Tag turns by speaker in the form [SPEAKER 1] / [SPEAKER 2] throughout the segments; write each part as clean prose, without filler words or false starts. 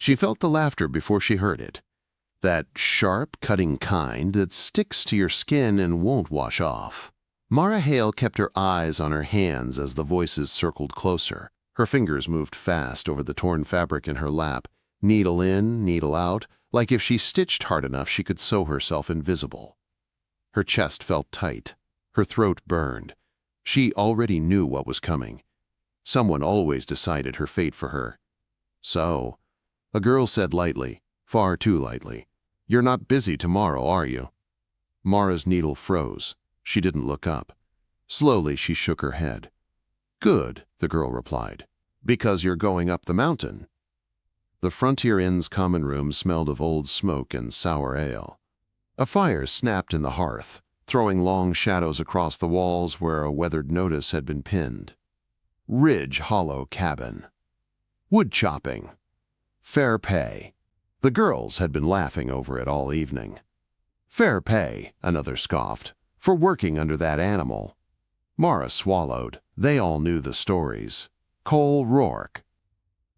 [SPEAKER 1] She felt the laughter before she heard it. That sharp, cutting kind that sticks to your skin and won't wash off. Mara Hale kept her eyes on her hands as the voices circled closer. Her fingers moved fast over the torn fabric in her lap, needle in, needle out, like if she stitched hard enough she could sew herself invisible. Her chest felt tight. Her throat burned. She already knew what was coming. Someone always decided her fate for her. So, a girl said lightly, far too lightly, "You're not busy tomorrow, are you?" Mara's needle froze. She didn't look up. Slowly she shook her head. "Good," the girl replied, "because you're going up the mountain." The Frontier Inn's common room smelled of old smoke and sour ale. A fire snapped in the hearth, throwing long shadows across the walls where a weathered notice had been pinned. Ridge Hollow Cabin. Wood chopping. Fair pay. The girls had been laughing over it all evening. Fair pay, another scoffed, for working under that animal. Mara swallowed. They all knew the stories. Cole Rourke.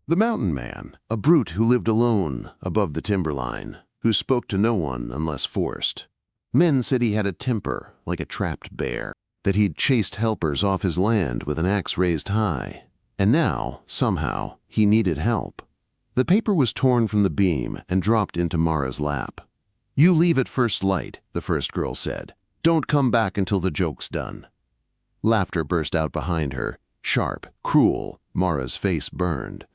[SPEAKER 1] The mountain man, a brute who lived alone above the timberline, who spoke to no one unless forced. Men said he had a temper like a trapped bear, that he'd chased helpers off his land with an axe raised high, and now, somehow, he needed help. The paper was torn from the beam and dropped into Mara's lap. "You leave at first light," the first girl said. "Don't come back until the joke's done." Laughter burst out behind her, sharp, cruel. Mara's face burned.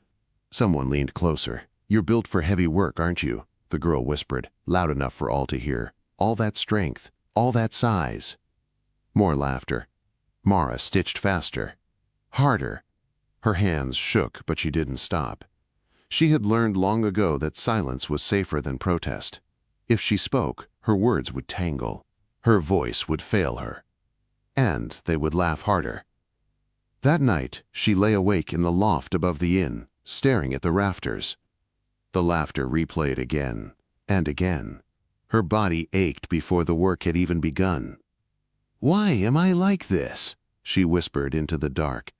[SPEAKER 1] Someone leaned closer. "You're built for heavy work, aren't you?" the girl whispered, loud enough for all to hear. "All that strength, all that size." More laughter. Mara stitched faster, harder. Her hands shook, but she didn't stop. She had learned long ago that silence was safer than protest. If she spoke, her words would tangle. Her voice would fail her. And they would laugh harder. That night, she lay awake in the loft above the inn, staring at the rafters. The laughter replayed again and again. Her body ached before the work had even begun. "Why am I like this?" she whispered into the dark.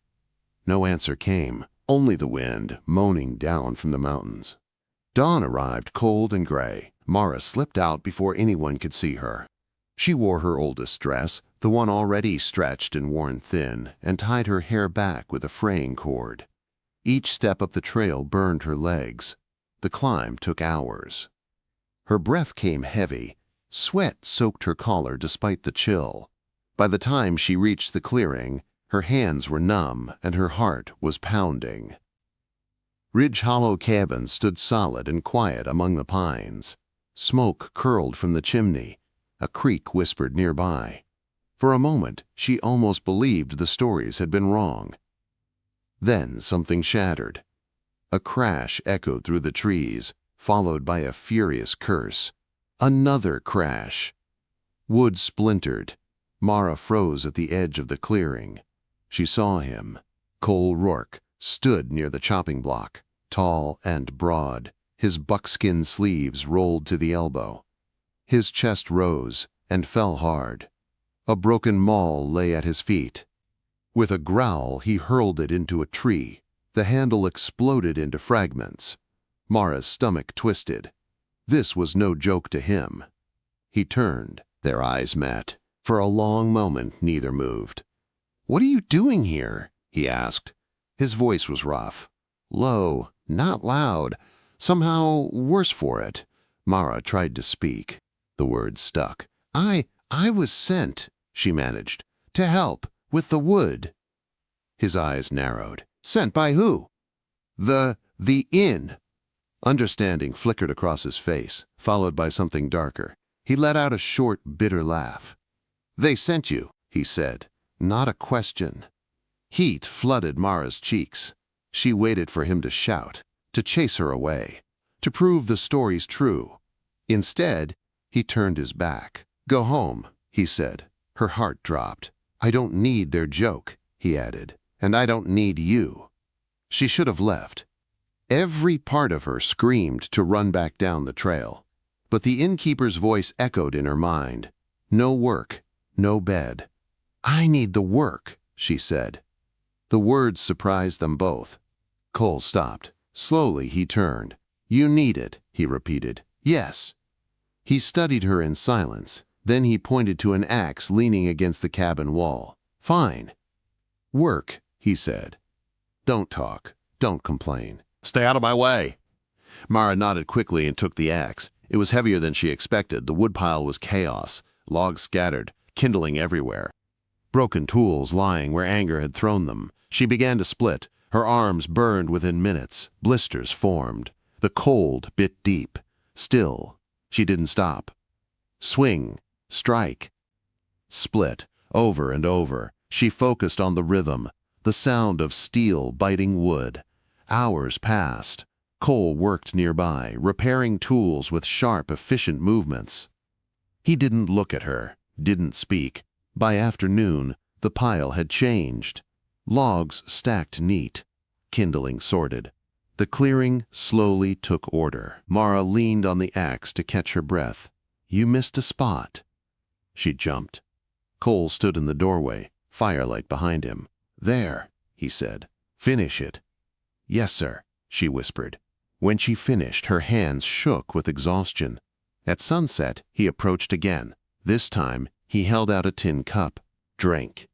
[SPEAKER 1] No answer came, only the wind moaning down from the mountains. Dawn arrived cold and gray. Mara slipped out before anyone could see her. She wore her oldest dress, the one already stretched and worn thin, and tied her hair back with a fraying cord. Each step up the trail burned her legs. The climb took hours. Her breath came heavy. Sweat soaked her collar despite the chill. By the time she reached the clearing, her hands were numb and her heart was pounding. Ridge Hollow Cabin stood solid and quiet among the pines. Smoke curled from the chimney. A creek whispered nearby. For a moment, she almost believed the stories had been wrong. Then something shattered. A crash echoed through the trees, followed by a furious curse. Another crash. Wood splintered. Mara froze at the edge of the clearing. She saw him. Cole Rourke stood near the chopping block, tall and broad, his buckskin sleeves rolled to the elbow. His chest rose and fell hard. A broken maul lay at his feet. With a growl, he hurled it into a tree. The handle exploded into fragments. Mara's stomach twisted. This was no joke to him. He turned. Their eyes met. For a long moment, neither moved. "What are you doing here?" he asked. His voice was rough. Low, not loud. Somehow worse for it. Mara tried to speak. The words stuck. I was sent," she managed, "to help with the wood." His eyes narrowed. "Sent by who?" The inn." Understanding flickered across his face, followed by something darker. He let out a short, bitter laugh. "They sent you," he said. Not a question. Heat flooded Mara's cheeks. She waited for him to shout, to chase her away, to prove the story's true. Instead, he turned his back. "Go home," he said. Her heart dropped. "I don't need their joke," he added, "and I don't need you." She should have left. Every part of her screamed to run back down the trail. But the innkeeper's voice echoed in her mind. No work, no bed. "I need the work," she said. The words surprised them both. Cole stopped. Slowly he turned. You need it, he repeated. Yes. He studied her in silence. Then he pointed to an axe leaning against the cabin wall. Fine. Work, he said. Don't talk. Don't complain. Stay out of my way. Mara nodded quickly and took the axe. It was heavier than she expected. The woodpile was chaos. Logs scattered, kindling everywhere. Broken tools lying where anger had thrown them. She began to split. Her arms burned within minutes. Blisters formed. The cold bit deep. Still, she didn't stop. Swing. Strike. Split. Over and over. She focused on the rhythm, the sound of steel biting wood. Hours passed. Cole worked nearby, repairing tools with sharp, efficient movements. He didn't look at her, didn't speak. By afternoon, the pile had changed. Logs stacked neat, kindling sorted. The clearing slowly took order. Mara leaned on the axe to catch her breath. You missed a spot. She jumped. Cole stood in the doorway, firelight behind him. There, he said. Finish it. Yes, sir, she whispered. When she finished, her hands shook with exhaustion. At sunset, he approached again. This time, he held out a tin cup. Drink.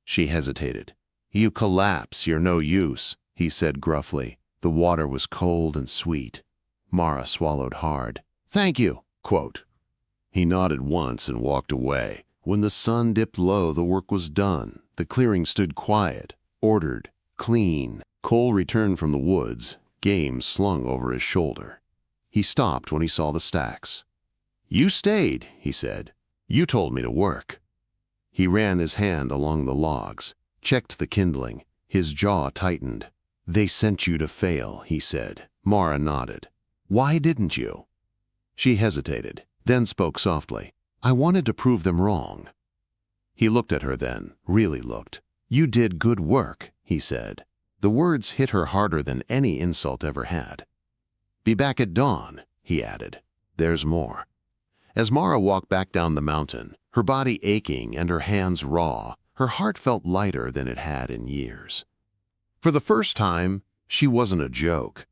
[SPEAKER 1] She hesitated. You collapse, you're no use, he said gruffly. The water was cold and sweet. Mara swallowed hard. Thank you, quote. He nodded once and walked away. When the sun dipped low, the work was done. The clearing stood quiet, ordered, clean. Cole returned from the woods, game slung over his shoulder. He stopped when he saw the stacks. You stayed, he said. You told me to work. He ran his hand along the logs, checked the kindling. His jaw tightened. They sent you to fail, he said. Mara nodded. Why didn't you? She hesitated, then spoke softly. I wanted to prove them wrong. He looked at her then, really looked. You did good work, he said. The words hit her harder than any insult ever had. Be back at dawn, he added. There's more. As Mara walked back down the mountain, her body aching and her hands raw, her heart felt lighter than it had in years. For the first time, she wasn't a joke.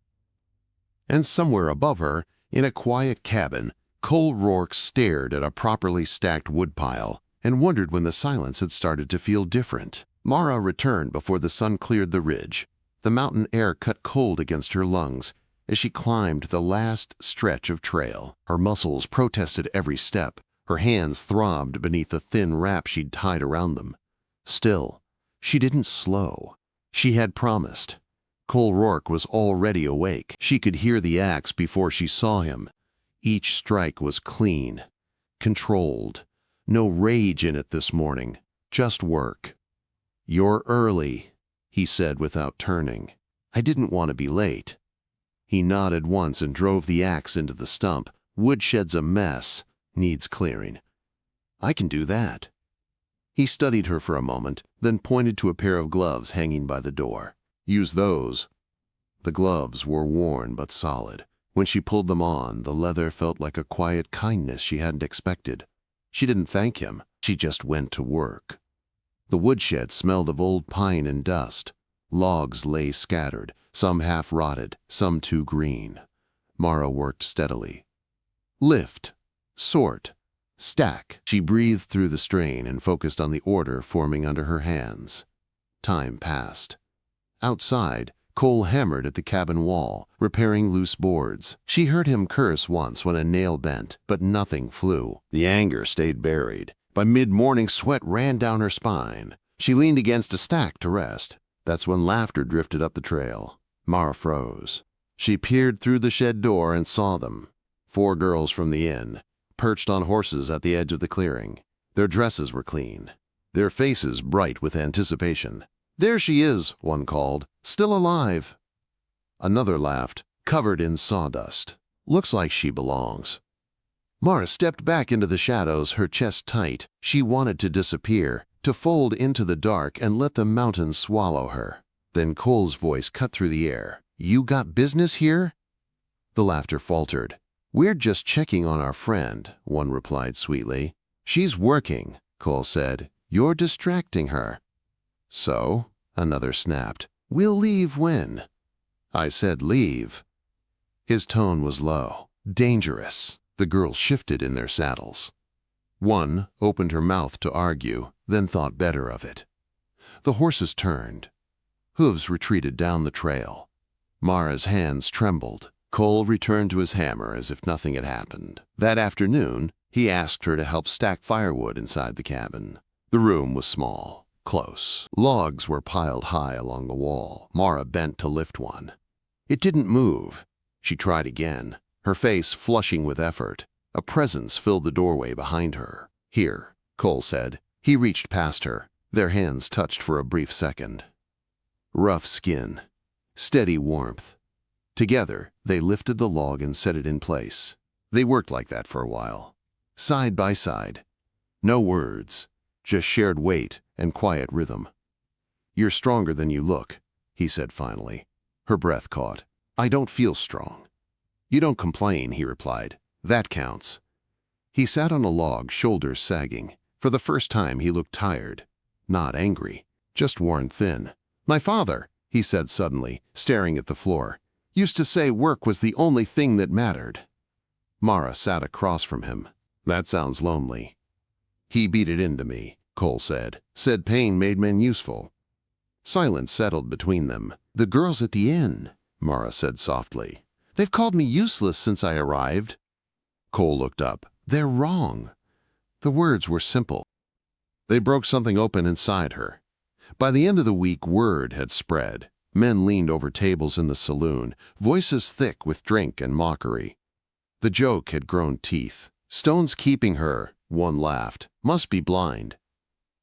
[SPEAKER 1] And somewhere above her, in a quiet cabin, Cole Rourke stared at a properly stacked woodpile and wondered when the silence had started to feel different. Mara returned before the sun cleared the ridge. The mountain air cut cold against her lungs as she climbed the last stretch of trail. Her muscles protested every step. Her hands throbbed beneath the thin wrap she'd tied around them. Still, she didn't slow. She had promised. Cole Rourke was already awake. She could hear the axe before she saw him. Each strike was clean, controlled. No rage in it this morning, just work. You're early, he said without turning. I didn't want to be late. He nodded once and drove the axe into the stump. Woodshed's a mess, needs clearing. I can do that. He studied her for a moment, then pointed to a pair of gloves hanging by the door. Use those. The gloves were worn but solid. When she pulled them on, the leather felt like a quiet kindness she hadn't expected. She didn't thank him. She just went to work. The woodshed smelled of old pine and dust. Logs lay scattered, some half-rotted, some too green. Mara worked steadily. Lift, sort, stack. She breathed through the strain and focused on the order forming under her hands. Time passed. Outside, Cole hammered at the cabin wall, repairing loose boards. She heard him curse once when a nail bent, but nothing flew. The anger stayed buried. By mid-morning, sweat ran down her spine. She leaned against a stack to rest. That's when laughter drifted up the trail. Mara froze. She peered through the shed door and saw them. 4 girls from the inn, perched on horses at the edge of the clearing. Their dresses were clean, their faces bright with anticipation. There she is, one called. Still alive. Another laughed, covered in sawdust. Looks like she belongs. Mara stepped back into the shadows, her chest tight. She wanted to disappear, to fold into the dark and let the mountains swallow her. Then Cole's voice cut through the air. You got business here? The laughter faltered. We're just checking on our friend, one replied sweetly. She's working, Cole said. You're distracting her. So? Another snapped. We'll leave when? I said leave. His tone was low. Dangerous. The girls shifted in their saddles. One opened her mouth to argue, then thought better of it. The horses turned. Hooves retreated down the trail. Mara's hands trembled. Cole returned to his hammer as if nothing had happened. That afternoon, he asked her to help stack firewood inside the cabin. The room was small, close. Logs were piled high along the wall. Mara bent to lift one. It didn't move. She tried again, her face flushing with effort. A presence filled the doorway behind her. "Here," Cole said. He reached past her. Their hands touched for a brief second. Rough skin, steady warmth. Together, they lifted the log and set it in place. They worked like that for a while, side by side. No words, just shared weight and quiet rhythm. "You're stronger than you look," he said finally. Her breath caught. "I don't feel strong." "You don't complain," he replied. "That counts." He sat on a log, shoulders sagging. For the first time, he looked tired. Not angry, just worn thin. "My father," he said suddenly, staring at the floor, "used to say work was the only thing that mattered." Mara sat across from him. "That sounds lonely." "He beat it into me," Cole said. "Said pain made men useful." Silence settled between them. "The girls at the inn," Mara said softly. "They've called me useless since I arrived." Cole looked up. "They're wrong." The words were simple. They broke something open inside her. By the end of the week, word had spread. Men leaned over tables in the saloon, voices thick with drink and mockery. The joke had grown teeth. "Stone's keeping her," one laughed. "Must be blind."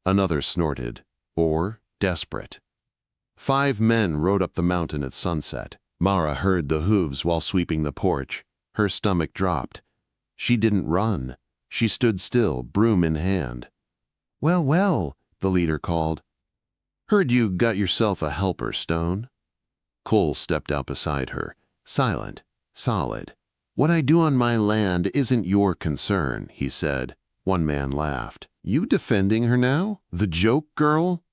[SPEAKER 1] Another snorted. Or desperate. 5 men rode up the mountain at sunset. Mara heard the hooves while sweeping the porch. Her stomach dropped. She didn't run. She stood still, broom in hand. "Well, well," the leader called. "Heard you got yourself a helper, Stone." Cole stepped out beside her, silent, solid. "What I do on my land isn't your concern," he said. One man laughed. "You defending her now? The joke girl?"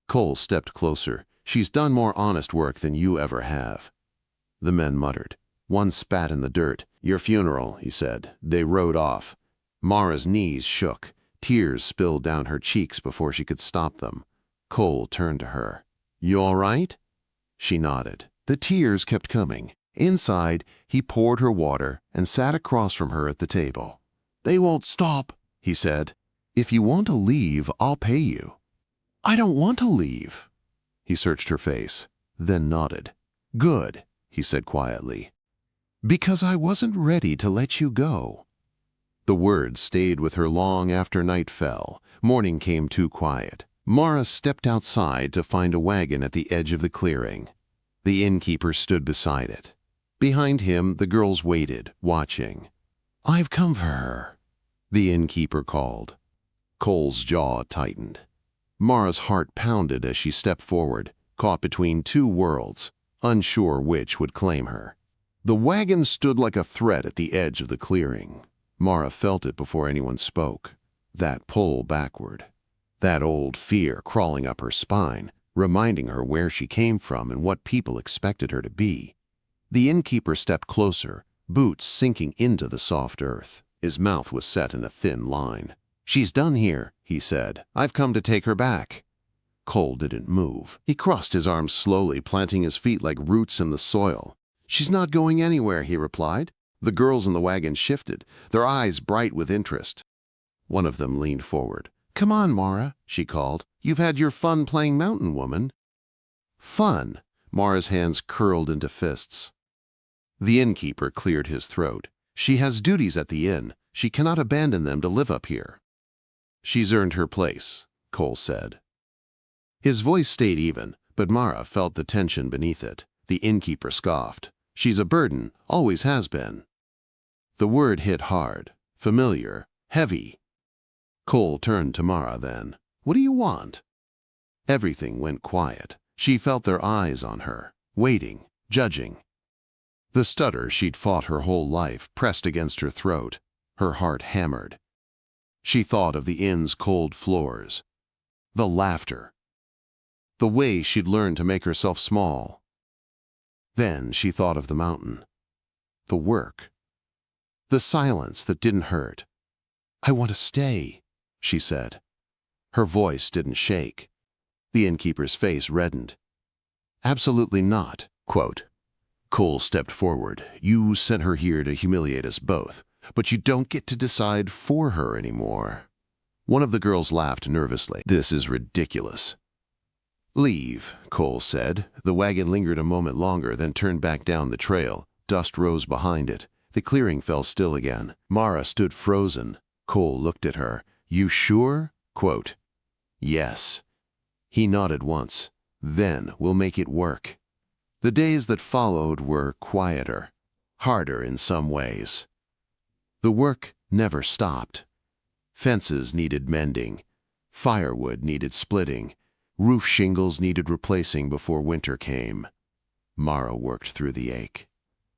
[SPEAKER 1] Cole stepped closer. "She's done more honest work than you ever have." The men muttered. One spat in the dirt. "Your funeral," he said. They rode off. Mara's knees shook. Tears spilled down her cheeks before she could stop them. Cole turned to her. "You all right?" She nodded. The tears kept coming. Inside, he poured her water and sat across from her at the table. "They won't stop," he said. "If you want to leave, I'll pay you." "I don't want to leave." He searched her face, then nodded. "Good," he said quietly. "Because I wasn't ready to let you go." The words stayed with her long after night fell. Morning came too quiet. Mara stepped outside to find a wagon at the edge of the clearing. The innkeeper stood beside it. Behind him, the girls waited, watching. "I've come for her," the innkeeper called. Cole's jaw tightened. Mara's heart pounded as she stepped forward, caught between 2 worlds, unsure which would claim her. The wagon stood like a threat at the edge of the clearing. Mara felt it before anyone spoke. That pull backward. That old fear crawling up her spine, reminding her where she came from and what people expected her to be. The innkeeper stepped closer, boots sinking into the soft earth. His mouth was set in a thin line. "She's done here," he said. "I've come to take her back." Cole didn't move. He crossed his arms slowly, planting his feet like roots in the soil. "She's not going anywhere," he replied. The girls in the wagon shifted, their eyes bright with interest. One of them leaned forward. "Come on, Mara," she called. "You've had your fun playing mountain woman." "Fun?" Mara's hands curled into fists. The innkeeper cleared his throat. "She has duties at the inn. She cannot abandon them to live up here." "She's earned her place," Cole said. His voice stayed even, but Mara felt the tension beneath it. The innkeeper scoffed. "She's a burden, always has been." The word hit hard, familiar, heavy. Cole turned to Mara then. "What do you want?" Everything went quiet. She felt their eyes on her, waiting, judging. The stutter she'd fought her whole life pressed against her throat. Her heart hammered. She thought of the inn's cold floors, the laughter, the way she'd learned to make herself small. Then she thought of the mountain. the work. The silence that didn't hurt. "I want to stay," she said. Her voice didn't shake. The innkeeper's face reddened. "Absolutely not." Quote, Cole stepped forward. "You sent her here to humiliate us both, but you don't get to decide for her anymore." One of the girls laughed nervously. "This is ridiculous." "Leave," Cole said. The wagon lingered a moment longer, then turned back down the trail. Dust rose behind it. The clearing fell still again. Mara stood frozen. Cole looked at her. "You sure?" Quote, "Yes." He nodded once. "Then we'll make it work." The days that followed were quieter, harder in some ways. The work never stopped. Fences needed mending. Firewood needed splitting. Roof shingles needed replacing before winter came. Mara worked through the ache,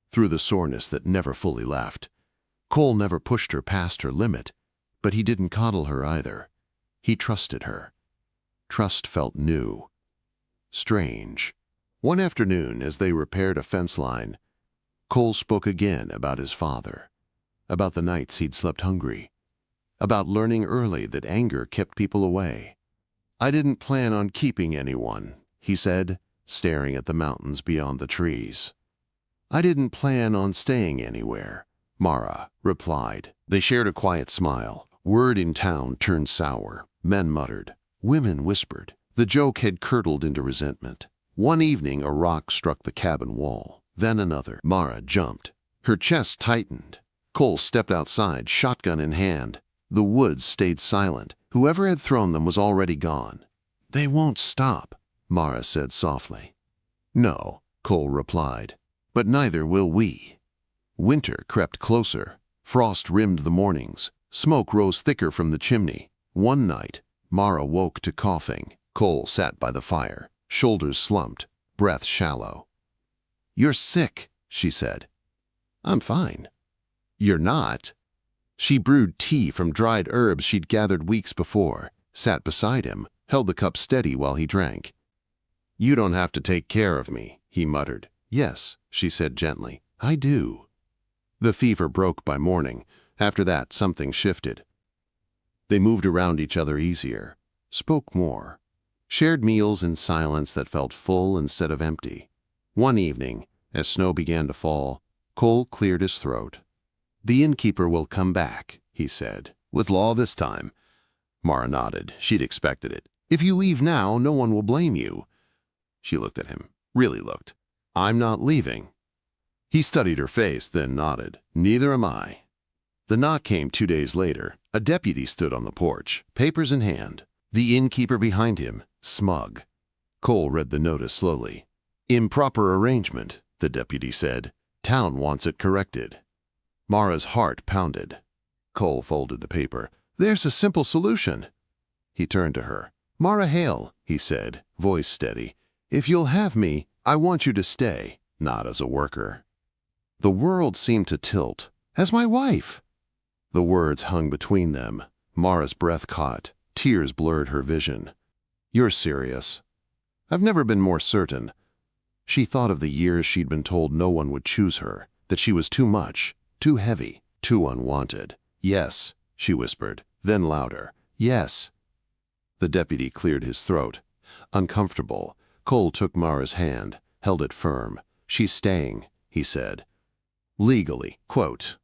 [SPEAKER 1] through the soreness that never fully left. Cole never pushed her past her limit, but he didn't coddle her either. He trusted her. Trust felt new, strange. One afternoon, as they repaired a fence line, Cole spoke again about his father, about the nights he'd slept hungry, about learning early that anger kept people away. "I didn't plan on keeping anyone," he said, staring at the mountains beyond the trees. "I didn't plan on staying anywhere," Mara replied. They shared a quiet smile. Word in town turned sour. Men muttered. Women whispered. The joke had curdled into resentment. One evening, a rock struck the cabin wall. Then another. Mara jumped. Her chest tightened. Cole stepped outside, shotgun in hand. The woods stayed silent. Whoever had thrown them was already gone. "They won't stop," Mara said softly. "No," Cole replied, "but neither will we." Winter crept closer. Frost rimmed the mornings. Smoke rose thicker from the chimney. One night, Mara woke to coughing. Cole sat by the fire, shoulders slumped, breath shallow. "You're sick," she said. "I'm fine." "You're not." She brewed tea from dried herbs she'd gathered weeks before, sat beside him, held the cup steady while he drank. "You don't have to take care of me," he muttered. "Yes," she said gently, "I do." The fever broke by morning. After that, something shifted. They moved around each other easier, spoke more, shared meals in silence that felt full instead of empty. One evening, as snow began to fall, Cole cleared his throat. "The innkeeper will come back," he said. "With law this time." Mara nodded. She'd expected it. "If you leave now, no one will blame you." She looked at him. Really looked. "I'm not leaving." He studied her face, then nodded. "Neither am I." The knock came 2 days later. A deputy stood on the porch, papers in hand. The innkeeper behind him, smug. Cole read the notice slowly. "Improper arrangement," the deputy said. "Town wants it corrected." Mara's heart pounded. Cole folded the paper. "There's a simple solution." He turned to her. "Mara Hale," he said, voice steady. "If you'll have me, I want you to stay, not as a worker." The world seemed to tilt. "As my wife." The words hung between them. Mara's breath caught. Tears blurred her vision. "You're serious." "I've never been more certain." She thought of the years she'd been told no one would choose her, that she was too much, too heavy, too unwanted. "Yes," she whispered, then louder. "Yes." The deputy cleared his throat. Uncomfortable, Cole took Mara's hand, held it firm. "She's staying," he said. "Legally." Quote.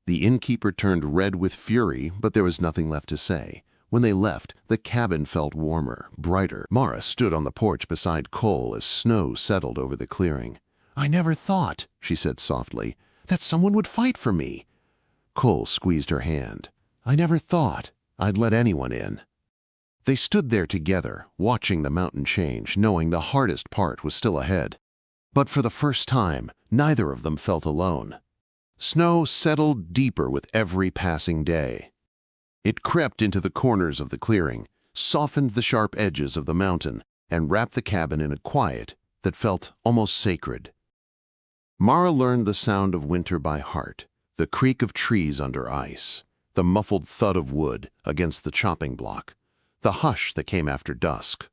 [SPEAKER 1] The innkeeper turned red with fury, but there was nothing left to say. When they left, the cabin felt warmer, brighter. Mara stood on the porch beside Cole as snow settled over the clearing. "I never thought," she said softly, "that someone would fight for me." Cole squeezed her hand. "I never thought I'd let anyone in." They stood there together, watching the mountain change, knowing the hardest part was still ahead. But for the first time, neither of them felt alone. Snow settled deeper with every passing day. It crept into the corners of the clearing, softened the sharp edges of the mountain, and wrapped the cabin in a quiet that felt almost sacred. Mara learned the sound of winter by heart, the creak of trees under ice, the muffled thud of wood against the chopping block, the hush that came after dusk.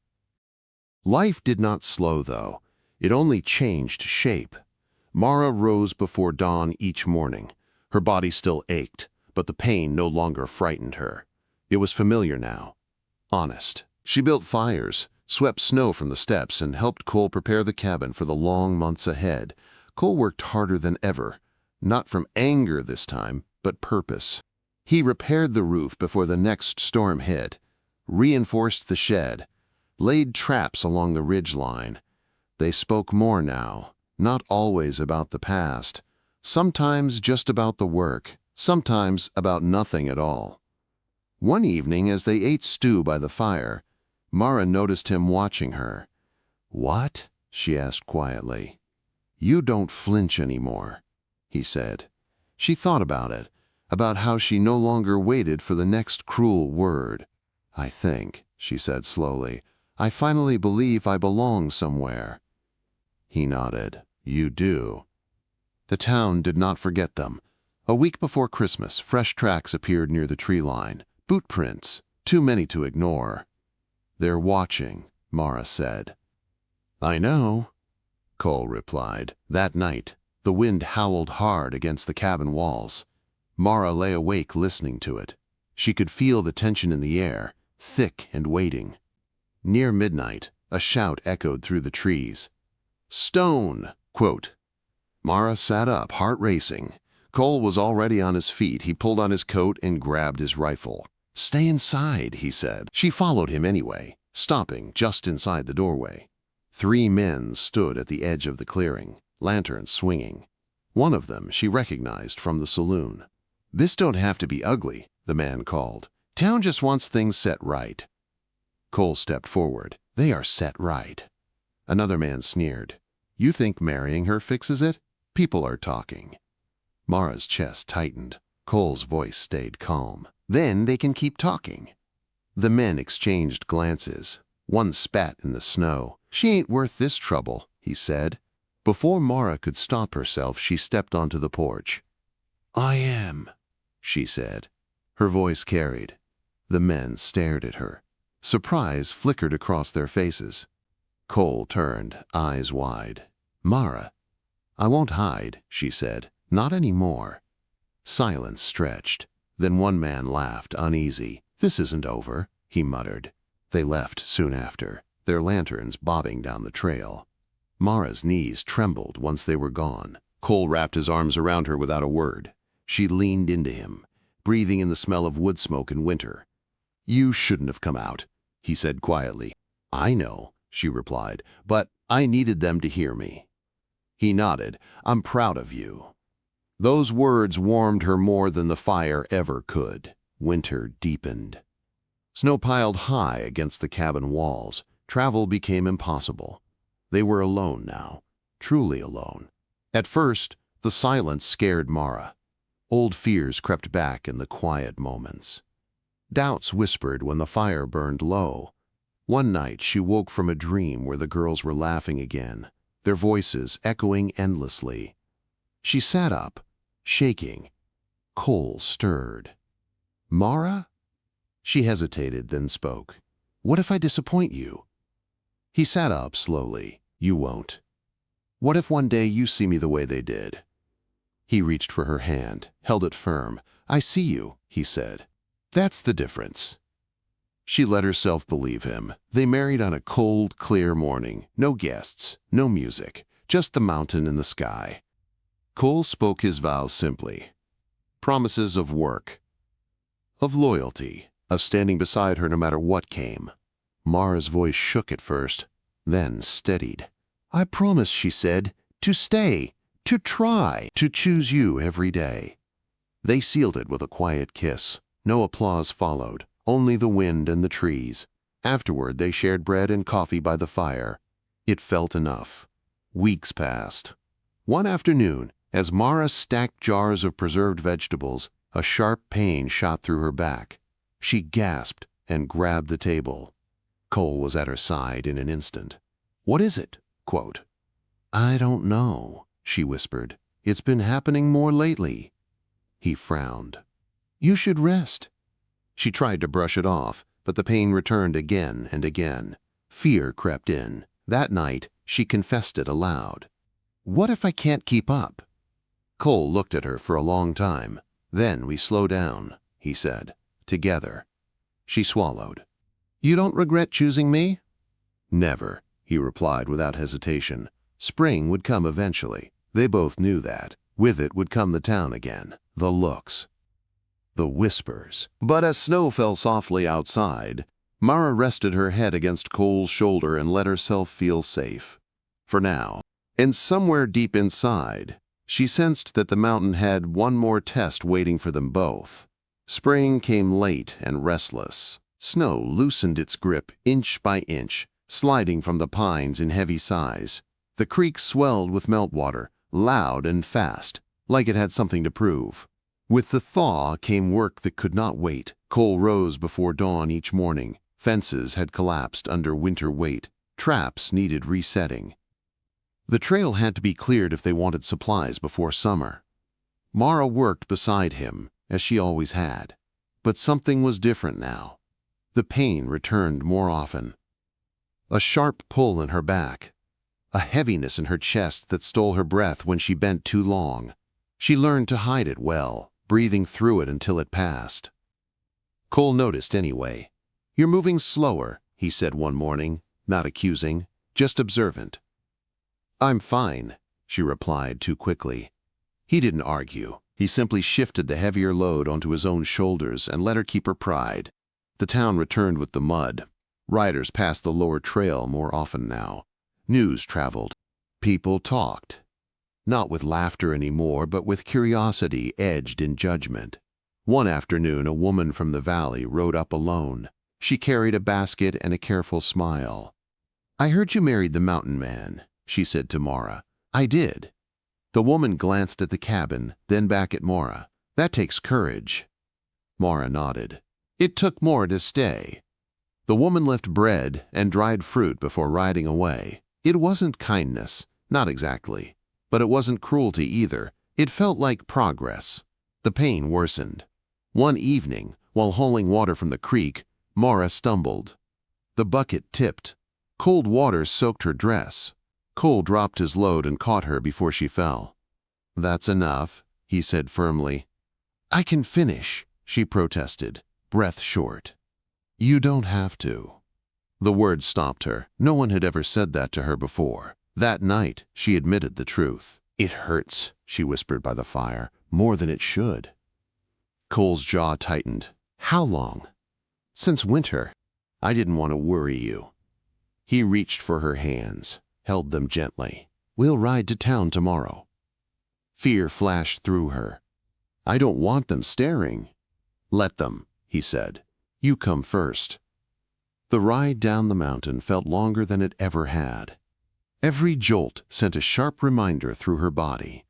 [SPEAKER 1] Life did not slow, though. It only changed shape. Mara rose before dawn each morning. Her body still ached, but the pain no longer frightened her. It was familiar now. Honest. She built fires, swept snow from the steps, and helped Cole prepare the cabin for the long months ahead. Cole worked harder than ever, not from anger this time, but purpose. He repaired the roof before the next storm hit, reinforced the shed, laid traps along the ridge line. They spoke more now, not always about the past, sometimes just about the work, sometimes about nothing at all. One evening, as they ate stew by the fire, Mara noticed him watching her. "What?" she asked quietly. "You don't flinch anymore," he said. She thought about how she no longer waited for the next cruel word. "I think," she said slowly, "I finally believe I belong somewhere." He nodded. "You do." The town did not forget them. A week before Christmas, fresh tracks appeared near the tree line. Boot prints, too many to ignore. "They're watching," Mara said. "I know," Cole replied. That night, the wind howled hard against the cabin walls. Mara lay awake listening to it. She could feel the tension in the air, thick and waiting. Near midnight, a shout echoed through the trees. "Stone!" Quote. Mara sat up, heart racing. Cole was already on his feet. He pulled on his coat and grabbed his rifle. "Stay inside," he said. She followed him anyway, stopping just inside the doorway. 3 men stood at the edge of the clearing, lanterns swinging. One of them she recognized from the saloon. "This don't have to be ugly," the man called. "Town just wants things set right." Cole stepped forward. "They are set right." Another man sneered. "You think marrying her fixes it? People are talking." Mara's chest tightened. Cole's voice stayed calm. "Then they can keep talking." The men exchanged glances. One spat in the snow. "She ain't worth this trouble," he said. Before Mara could stop herself, she stepped onto the porch. "I am," she said. Her voice carried. The men stared at her. Surprise flickered across their faces. Cole turned, eyes wide. "Mara." "I won't hide," she said. "Not anymore." Silence stretched. Then one man laughed, uneasy. "This isn't over," he muttered. They left soon after, their lanterns bobbing down the trail. Mara's knees trembled once they were gone. Cole wrapped his arms around her without a word. She leaned into him, breathing in the smell of wood smoke in winter. "You shouldn't have come out," he said quietly. "I know," she replied, "but I needed them to hear me." He nodded. "I'm proud of you." Those words warmed her more than the fire ever could. Winter deepened. Snow piled high against the cabin walls. Travel became impossible. They were alone now, truly alone. At first, the silence scared Mara. Old fears crept back in the quiet moments. Doubts whispered when the fire burned low. One night she woke from a dream where the girls were laughing again, their voices echoing endlessly. She sat up, shaking. Cole stirred. "Mara?" She hesitated, then spoke. "What if I disappoint you?" He sat up slowly. "You won't." "What if one day you see me the way they did?" He reached for her hand, held it firm. "I see you," he said. "That's the difference." She let herself believe him. They married on a cold, clear morning. No guests, no music, just the mountain and the sky. Cole spoke his vows simply. Promises of work, of loyalty, of standing beside her no matter what came. Mara's voice shook at first, then steadied. "I promise," she said, "to stay, to try, to choose you every day." They sealed it with a quiet kiss. No applause followed, only the wind and the trees. Afterward, they shared bread and coffee by the fire. It felt enough. Weeks passed. One afternoon, as Mara stacked jars of preserved vegetables, a sharp pain shot through her back. She gasped and grabbed the table. Cole was at her side in an instant. "What is it?" Quote. "I don't know," she whispered. "It's been happening more lately." He frowned. "You should rest." She tried to brush it off, but the pain returned again and again. Fear crept in. That night, she confessed it aloud. What if I can't keep up? Cole looked at her for a long time. Then we slow down, he said. Together. She swallowed. You don't regret choosing me? Never, he replied without hesitation. Spring would come eventually. They both knew that. With it would come the town again, the looks, the whispers. But as snow fell softly outside, Mara rested her head against Cole's shoulder and let herself feel safe. For now. And somewhere deep inside, she sensed that the mountain had one more test waiting for them both. Spring came late and restless. Snow loosened its grip inch by inch, sliding from the pines in heavy sighs. The creek swelled with meltwater, loud and fast, like it had something to prove. With the thaw came work that could not wait. Cole rose before dawn each morning. Fences had collapsed under winter weight. Traps needed resetting. The trail had to be cleared if they wanted supplies before summer. Mara worked beside him, as she always had. But something was different now. The pain returned more often. A sharp pull in her back. A heaviness in her chest that stole her breath when she bent too long. She learned to hide it well, breathing through it until it passed. Cole noticed anyway. You're moving slower, he said one morning, not accusing, just observant. I'm fine, she replied too quickly. He didn't argue. He simply shifted the heavier load onto his own shoulders and let her keep her pride. The town returned with the mud. Riders passed the lower trail more often now. News traveled. People talked. Not with laughter anymore, but with curiosity edged in judgment. One afternoon, a woman from the valley rode up alone. She carried a basket and a careful smile. I heard you married the mountain man, she said to Mara. I did. The woman glanced at the cabin, then back at Mara. That takes courage. Mara nodded. It took more to stay. The woman left bread and dried fruit before riding away. It wasn't kindness, not exactly. But it wasn't cruelty either. It felt like progress. The pain worsened. One evening, while hauling water from the creek, Mara stumbled. The bucket tipped. Cold water soaked her dress. Cole dropped his load and caught her before she fell. That's enough, he said firmly. I can finish, she protested, breath short. You don't have to. The words stopped her. No one had ever said that to her before. That night, she admitted the truth. It hurts, she whispered by the fire, more than it should. Cole's jaw tightened. How long? Since winter. I didn't want to worry you. He reached for her hands, held them gently. We'll ride to town tomorrow. Fear flashed through her. I don't want them staring. Let them, he said. You come first. The ride down the mountain felt longer than it ever had. Every jolt sent a sharp reminder through her body.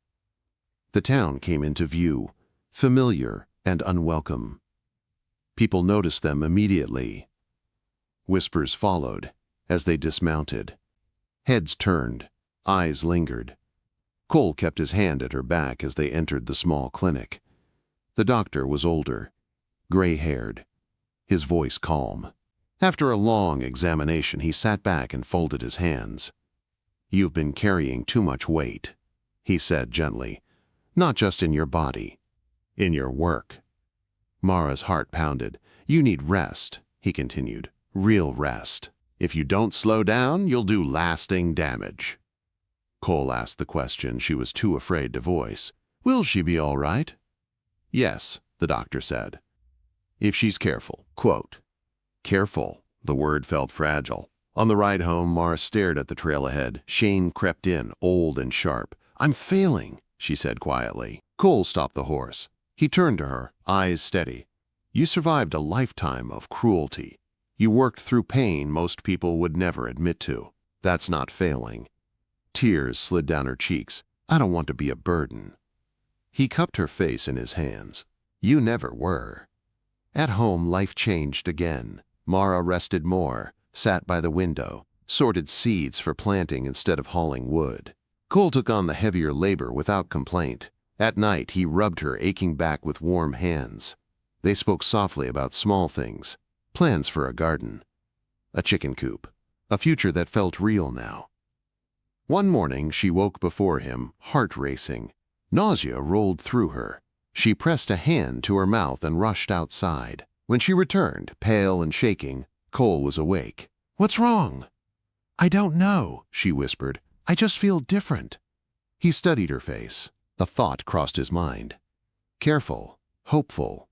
[SPEAKER 1] The town came into view, familiar and unwelcome. People noticed them immediately. Whispers followed as they dismounted. Heads turned, eyes lingered. Cole kept his hand at her back as they entered the small clinic. The doctor was older, gray-haired, his voice calm. After a long examination, he sat back and folded his hands. You've been carrying too much weight, he said gently. Not just in your body, in your work. Mara's heart pounded. You need rest, he continued. Real rest. If you don't slow down, you'll do lasting damage. Cole asked the question she was too afraid to voice. Will she be all right? Yes, the doctor said. If she's careful. Quote. Careful. The word felt fragile. On the ride home, Mara stared at the trail ahead. Shame crept in, old and sharp. I'm failing, she said quietly. Cole stopped the horse. He turned to her, eyes steady. You survived a lifetime of cruelty. You worked through pain most people would never admit to. That's not failing. Tears slid down her cheeks. I don't want to be a burden. He cupped her face in his hands. You never were. At home, life changed again. Mara rested more, sat by the window, sorted seeds for planting instead of hauling wood. Cole took on the heavier labor without complaint. At night, he rubbed her aching back with warm hands. They spoke softly about small things, plans for a garden, a chicken coop, a future that felt real now. One morning she woke before him, heart racing. Nausea rolled through her. She pressed a hand to her mouth and rushed outside. When she returned, pale and shaking, Cole was awake. "What's wrong?" "I don't know," she whispered. "I just feel different." He studied her face. A thought crossed his mind. Careful, hopeful.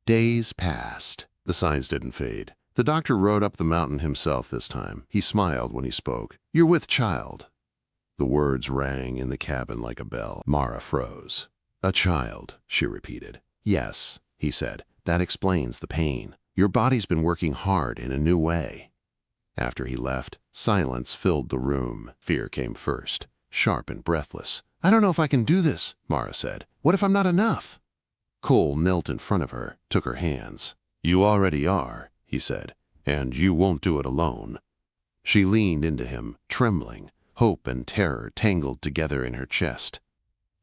[SPEAKER 1] Days passed. The signs didn't fade. The doctor rode up the mountain himself this time. He smiled when he spoke. "You're with child." The words rang in the cabin like a bell. Mara froze. "A child," she repeated. "Yes," he said. "That explains the pain. Your body's been working hard in a new way." After he left, silence filled the room. Fear came first, sharp and breathless. "I don't know if I can do this," Mara said. "What if I'm not enough?" Cole knelt in front of her, took her hands. "You already are," he said, "and you won't do it alone." She leaned into him, trembling, hope and terror tangled together in her chest.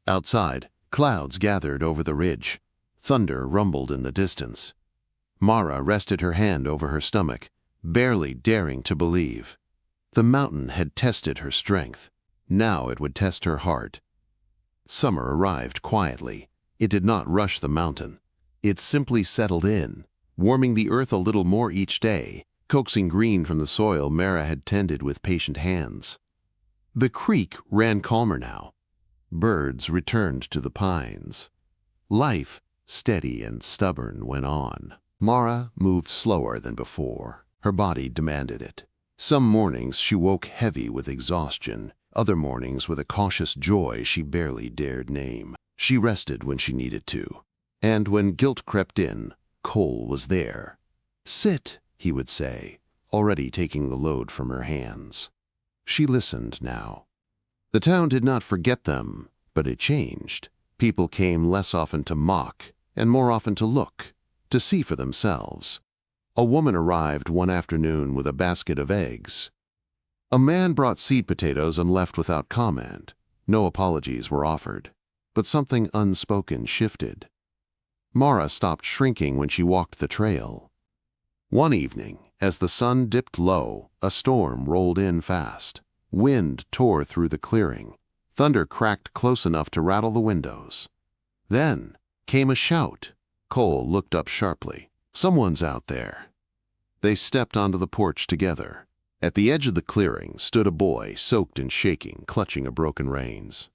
[SPEAKER 1] Outside, clouds gathered over the ridge. Thunder rumbled in the distance. Mara rested her hand over her stomach, barely daring to believe. The mountain had tested her strength. Now it would test her heart. Summer arrived quietly. It did not rush the mountain. It simply settled in, warming the earth a little more each day, coaxing green from the soil Mara had tended with patient hands. The creek ran calmer now. Birds returned to the pines. Life, steady and stubborn, went on. Mara moved slower than before. Her body demanded it. Some mornings she woke heavy with exhaustion, other mornings with a cautious joy she barely dared name. She rested when she needed to. And when guilt crept in, Cole was there. "Sit," he would say, already taking the load from her hands. She listened now. The town did not forget them, but it changed. People came less often to mock and more often to look, to see for themselves. A woman arrived one afternoon with a basket of eggs. A man brought seed potatoes and left without comment. No apologies were offered, but something unspoken shifted. Mara stopped shrinking when she walked the trail. One evening, as the sun dipped low, a storm rolled in fast. Wind tore through the clearing. Thunder cracked close enough to rattle the windows. Then came a shout. Cole looked up sharply. "Someone's out there." They stepped onto the porch together. At the edge of the clearing stood a boy, soaked and shaking, clutching a broken reins.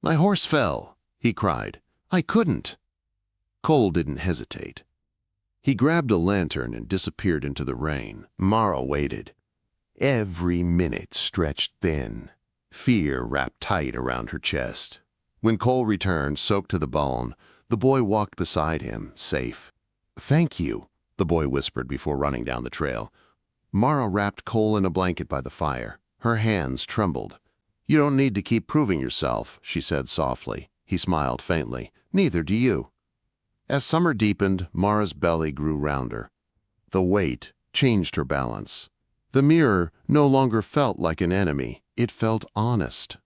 [SPEAKER 1] "My horse fell," he cried. "I couldn't." Cole didn't hesitate. He grabbed a lantern and disappeared into the rain. Mara waited. Every minute stretched thin. Fear wrapped tight around her chest. When Cole returned, soaked to the bone, the boy walked beside him, safe. "Thank you," the boy whispered before running down the trail. Mara wrapped Cole in a blanket by the fire. Her hands trembled. "You don't need to keep proving yourself," she said softly. He smiled faintly. "Neither do you." As summer deepened, Mara's belly grew rounder. The weight changed her balance. The mirror no longer felt like an enemy. It felt honest.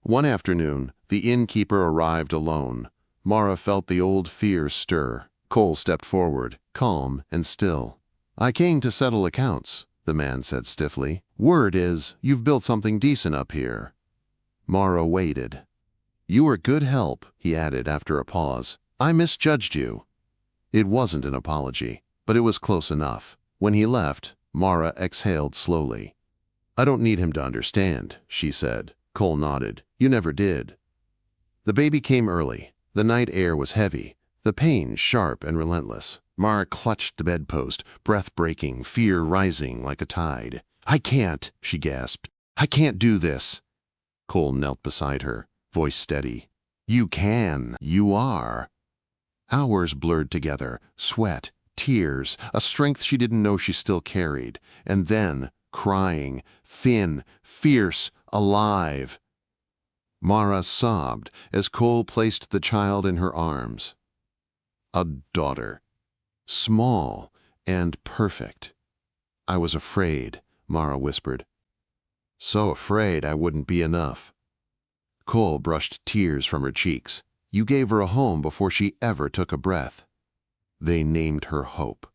[SPEAKER 1] One afternoon, the innkeeper arrived alone. Mara felt the old fear stir. Cole stepped forward, calm and still. "I came to settle accounts," the man said stiffly. "Word is, you've built something decent up here." Mara waited. "You were good help," he added after a pause. "I misjudged you." It wasn't an apology, but it was close enough. When he left, Mara exhaled slowly. "I don't need him to understand," she said. Cole nodded. "You never did." The baby came early. The night air was heavy, the pain sharp and relentless. Mara clutched the bedpost, breath breaking, fear rising like a tide. "I can't," she gasped. "I can't do this." Cole knelt beside her, voice steady. "You can. You are." Hours blurred together, sweat, tears, a strength she didn't know she still carried, and then crying, thin, fierce, alive. Mara sobbed as Cole placed the child in her arms. A daughter, small and perfect. "I was afraid," Mara whispered. "So afraid I wouldn't be enough." Cole brushed tears from her cheeks. "You gave her a home before she ever took a breath." They named her Hope.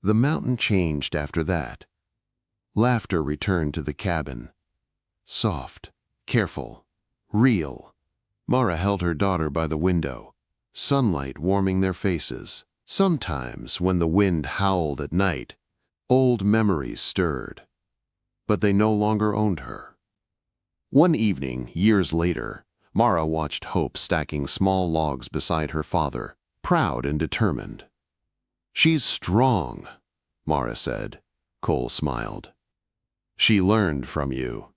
[SPEAKER 1] The mountain changed after that. Laughter returned to the cabin. Soft, careful, real. Mara held her daughter by the window, sunlight warming their faces. Sometimes, when the wind howled at night, old memories stirred, but they no longer owned her. One evening, years later, Mara watched Hope stacking small logs beside her father, proud and determined. "She's strong," Mara said. Cole smiled. "She learned from you."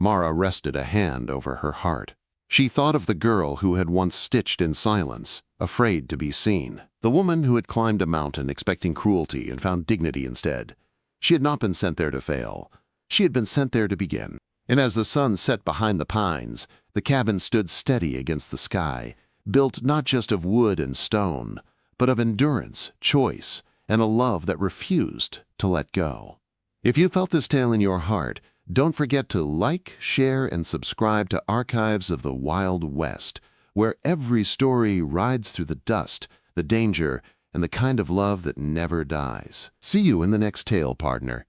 [SPEAKER 1] Mara rested a hand over her heart. She thought of the girl who had once stitched in silence, afraid to be seen. The woman who had climbed a mountain expecting cruelty and found dignity instead. She had not been sent there to fail. She had been sent there to begin. And as the sun set behind the pines, the cabin stood steady against the sky, built not just of wood and stone, but of endurance, choice, and a love that refused to let go. If you felt this tale in your heart, don't forget to like, share, and subscribe to Archives of the Wild West, where every story rides through the dust, the danger, and the kind of love that never dies. See you in the next tale, partner.